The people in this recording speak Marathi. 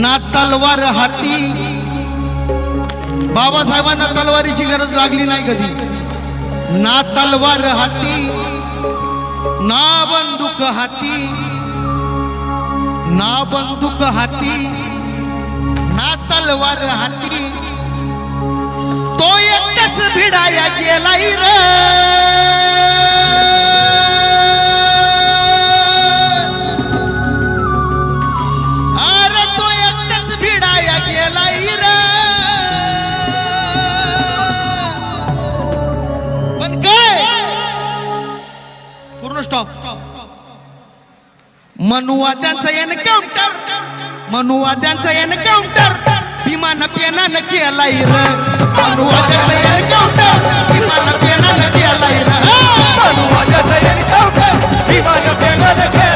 ना तलवार हाती. बाबासाहेबांना तलवारीची गरज लागली नाही कधी. ना तलवार हाती ना बंदूक हाती, ना बंदूक हाती ना तलवार हाती, तो एकटाच भिडाया गेलाय रे. अरे तो एकटाच भिडाया गेलाय रे. पण काय पूर्ण स्टॉप. मनुवाद्यांचा एनकाउंटर, मनुवाद्यांचा एनकाउंटर विमान पेनानं केलाय रे. मनुवाद्यांचा एनकाउंटर विमान पेनानं केलाय रे. मनुवाद्यांचा एनकाउंटर विमान पेनानं केलाय.